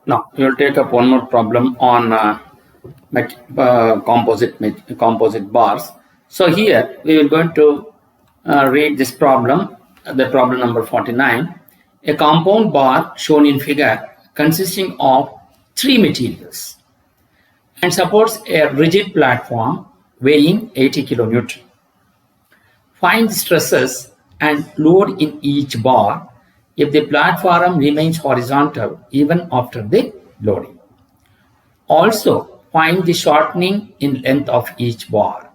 Now we will take up one more problem on composite bars. So here we will going to read this problem, the problem number 49. A compound bar shown in figure consisting of three materials and supports a rigid platform weighing 80 kilonewton. Find the stresses and load in each bar if the platform remains horizontal even after the loading. Also, find the shortening in length of each bar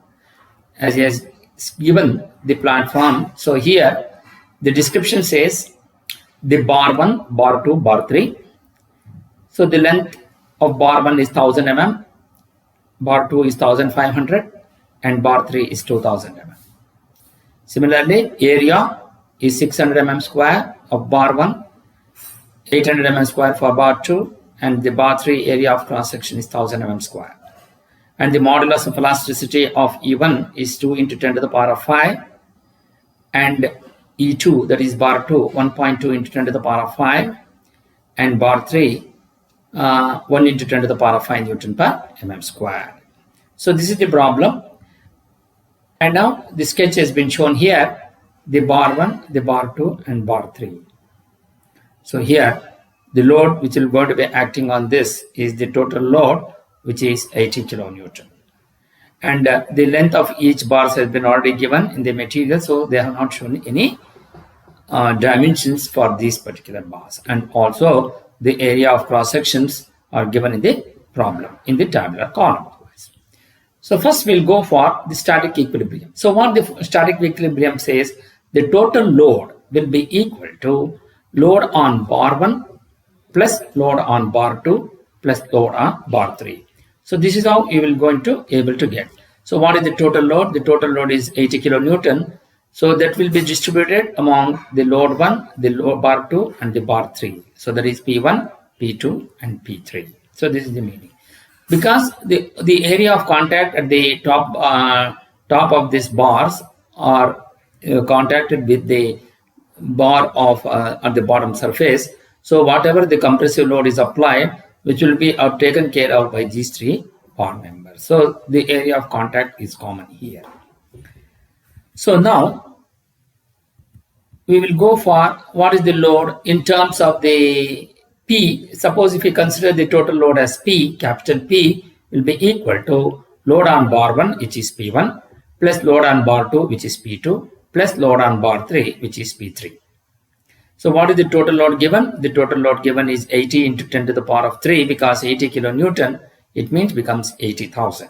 as is given the platform. So here the description says the bar 1, bar 2, bar 3. So the length of bar 1 is 1000 mm, bar 2 is 1500 and bar 3 is 2000 mm. Similarly, area is 600 mm square of bar 1, 800 mm square for bar 2, and the bar 3 area of cross section is 1000 mm square. And the modulus of elasticity of E1 is 2 into 10 to the power of 5, and E2, that is bar 2, 1.2 into 10 to the power of 5, and bar 3, 1 into 10 to the power of 5 Newton per mm square. So this is the problem. And now the sketch has been shown here, the bar 1, the bar 2 and bar 3. So here the load which will going to be acting on this is the total load, which is 80 kilonewton. And the length of each bars has been already given in the material, so they have not shown any dimensions for these particular bars. And also the area of cross sections are given in the problem in the tabular column. So first we'll go for the static equilibrium. So what the static equilibrium says, the total load will be equal to load on bar 1 plus load on bar 2 plus load on bar 3. So this is how you will going to able to get. So what is the total load? The total load is 80 kilonewton. So that will be distributed among the load 1, the load bar 2 and the bar 3. So that is P1, P2 and P3. So this is the meaning. Because the area of contact at the top of these bars are contacted with the bar of at the bottom surface. So whatever the compressive load is applied, which will be taken care of by these three bar members. So the area of contact is common here. So now we will go for what is the load in terms of the P. Suppose if we consider the total load as P, capital P will be equal to load on bar 1, which is P1, plus load on bar 2, which is P2, plus load on bar 3, which is P3. So what is the total load given? The total load given is 80 into 10 to the power of 3, because 80 kilonewton, it means becomes 80,000.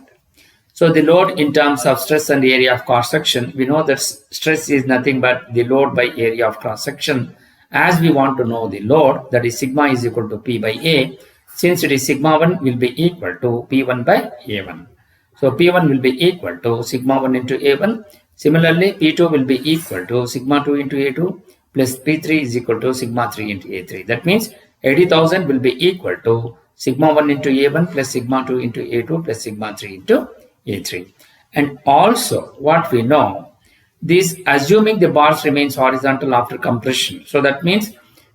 So the load in terms of stress and area of cross section, we know that stress is nothing but the load by area of cross section. As we want to know the load, that is sigma is equal to P by A, since it is sigma 1 will be equal to P1 by A1. So P1 will be equal to sigma 1 into A1. Similarly, P2 will be equal to sigma 2 into A2 plus P3 is equal to sigma 3 into A3. That means 80,000 will be equal to sigma 1 into A1 plus sigma 2 into A2 plus sigma 3 into A3. And also what we know, this assuming the bars remains horizontal after compression. So that means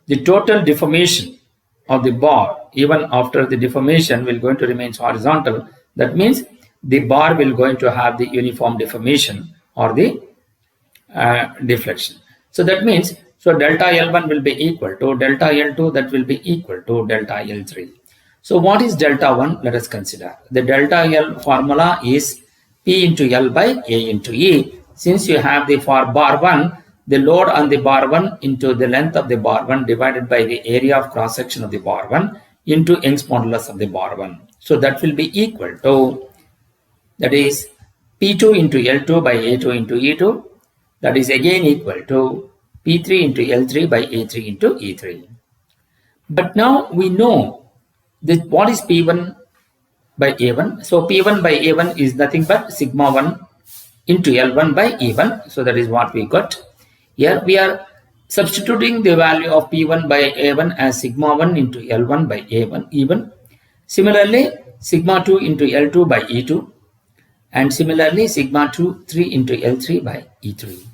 the total deformation of the bar even after the deformation will going to remain horizontal. That means the bar will going to have the uniform deformation or the deflection. So that means so delta L1 will be equal to delta L2, that will be equal to delta L3. So what is delta 1? Let us consider. The delta L formula is P into L by A into E. Since you have the for bar 1, the load on the bar 1 into the length of the bar 1 divided by the area of cross section of the bar 1 into Young's modulus of the bar 1. So that will be equal to, that is P2 into L2 by A2 into E2. That is again equal to P3 into L3 by A3 into E3. But now we know that what is P1 by A1. So P1 by A1 is nothing but sigma 1 into L1 by E1. So that is what we got. Here we are substituting the value of P1 by A1 as sigma 1 into L1 by A1 E1. Similarly, sigma 2 into L2 by E2. And similarly, sigma 3 into L3 by E3.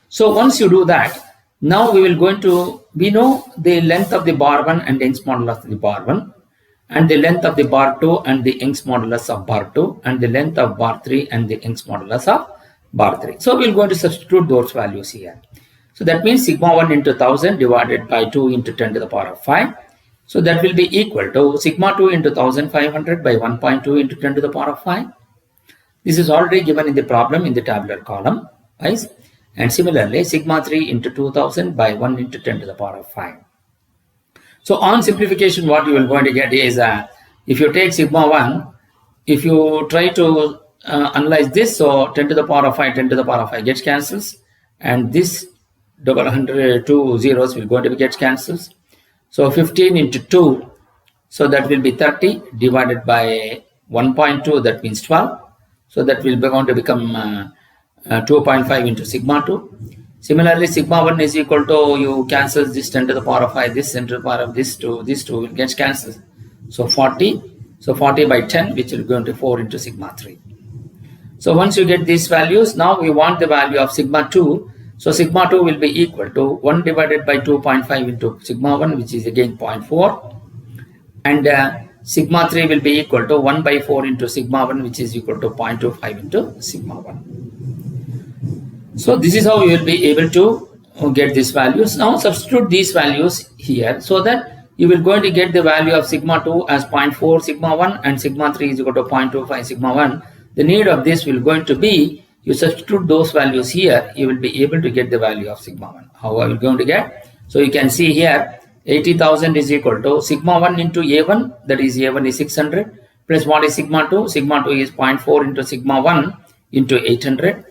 So once you do that, Now we know the length of the bar 1 and Young's modulus of the bar 1, and the length of the bar 2 and the Young's modulus of bar 2, and the length of bar 3 and the Young's modulus of bar 3. So we're going to substitute those values here. So that means sigma 1 into 1000 divided by 2 into 10 to the power of 5. So that will be equal to sigma 2 into 1500 by 1.2 into 10 to the power of 5. This is already given in the problem in the tabular column, right? And similarly, sigma 3 into 2000 by 1 into 10 to the power of 5. So on simplification, what you are going to get is if you take sigma 1, if you try to analyze this, so 10 to the power of 5, 10 to the power of 5 gets cancels, and this 2 zeros will going to be gets cancels. So 15 into 2, so that will be 30 divided by 1.2, that means 12. So that will be going to become 2.5 into sigma 2. Similarly, sigma 1 is equal to, you cancel this 10 to the power of 5, this 10 to the power of this 2 will get cancelled. So 40. So 40 by 10, which will go into 4 into sigma 3. So once you get these values, now we want the value of sigma 2. So sigma 2 will be equal to 1 divided by 2.5 into sigma 1, which is again 0.4. And sigma 3 will be equal to 1 by 4 into sigma 1, which is equal to 0.25 into sigma 1. So this is how you will be able to get these values. Now substitute these values here so that you will going to get the value of sigma 2 as 0.4 sigma 1 and sigma 3 is equal to 0.25 sigma 1. The need of this will going to be, you substitute those values here, you will be able to get the value of sigma 1. How are we going to get? So you can see here 80,000 is equal to sigma 1 into A1, that is A1 is 600, plus what is sigma 2? Sigma 2 is 0.4 into sigma 1 into 800,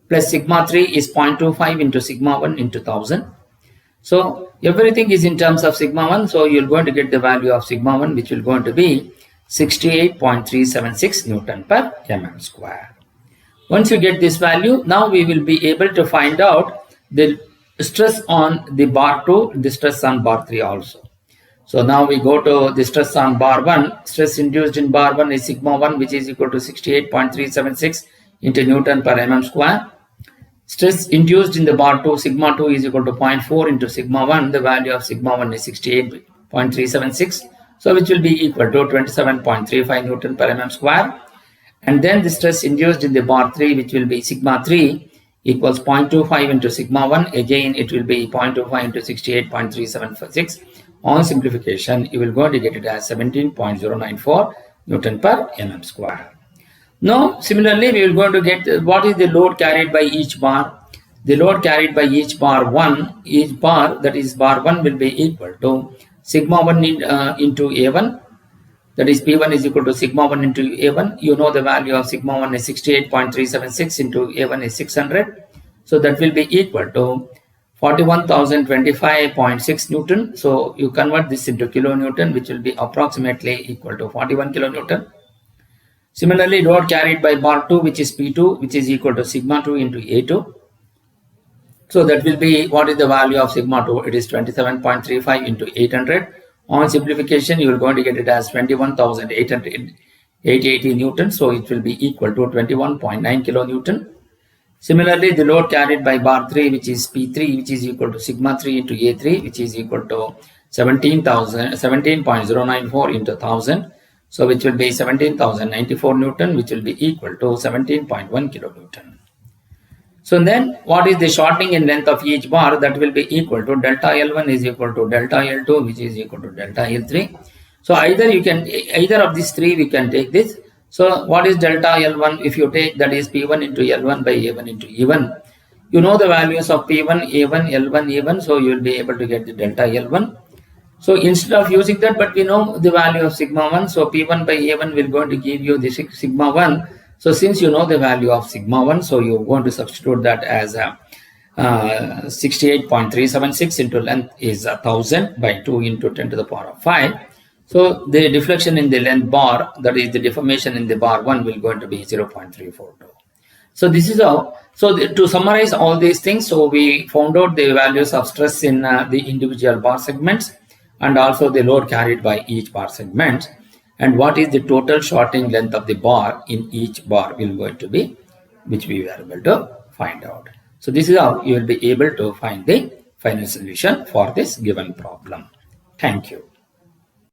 plus sigma 3 is 0.25 into sigma 1 into 1000. So everything is in terms of sigma 1, so you're going to get the value of sigma 1, which will going to be 68.376 Newton per mm square. Once you get this value, now we will be able to find out the stress on the bar 2, the stress on bar 3 also. So now we go to the stress on bar 1. Stress induced in bar 1 is sigma 1, which is equal to 68.376 into Newton per mm square. Stress induced in the bar 2, sigma 2 is equal to 0.4 into sigma 1. The value of sigma 1 is 68.376. So which will be equal to 27.35 Newton per mm square. And then the stress induced in the bar 3, which will be sigma 3 equals 0.25 into sigma 1. Again, it will be 0.25 into 68.376. On simplification, you will go to get it as 17.094 Newton per mm square. Now, similarly, we will go to get what is the load carried by each bar. The load carried by each bar 1, each bar, that is bar 1 will be equal to sigma 1 into A1. That is P1 is equal to sigma 1 into A1. You know the value of sigma 1 is 68.376 into A1 is 600. So that will be equal to 41,025.6 Newton. So you convert this into kilonewton, which will be approximately equal to 41 kilonewton. Similarly, load carried by bar 2, which is P2, which is equal to sigma 2 into A2. So that will be, what is the value of sigma 2? It is 27.35 into 800. On simplification, you are going to get it as 21,880 Newton. So it will be equal to 21.9 kilonewton. Similarly, the load carried by bar 3, which is P3, which is equal to sigma 3 into A3, which is equal to 17.094 into 1000. So which will be 17,094 Newton, which will be equal to 17.1 kilonewton. So then what is the shortening in length of each bar? That will be equal to delta L1 is equal to delta L2, which is equal to delta L3. So either of these three we can take this. So what is delta L1? If you take, that is P1 into L1 by A1 into E1. You know the values of P1, A1, L1, E1. So you will be able to get the delta L1. So instead of using that, but we know the value of sigma 1. So P1 by A1 will going to give you the sigma 1. So since you know the value of sigma 1, so you want to substitute that as 68.376 into length is 1000 by 2 into 10 to the power of 5. So the deflection in the length bar, that is the deformation in the bar 1, will going to be 0.342. So this is how. So to summarize all these things, so we found out the values of stress in the individual bar segments and also the load carried by each bar segment. And what is the total shortening length of the bar in each bar will going to be, which we were able to find out. So this is how you will be able to find the final solution for this given problem. Thank you.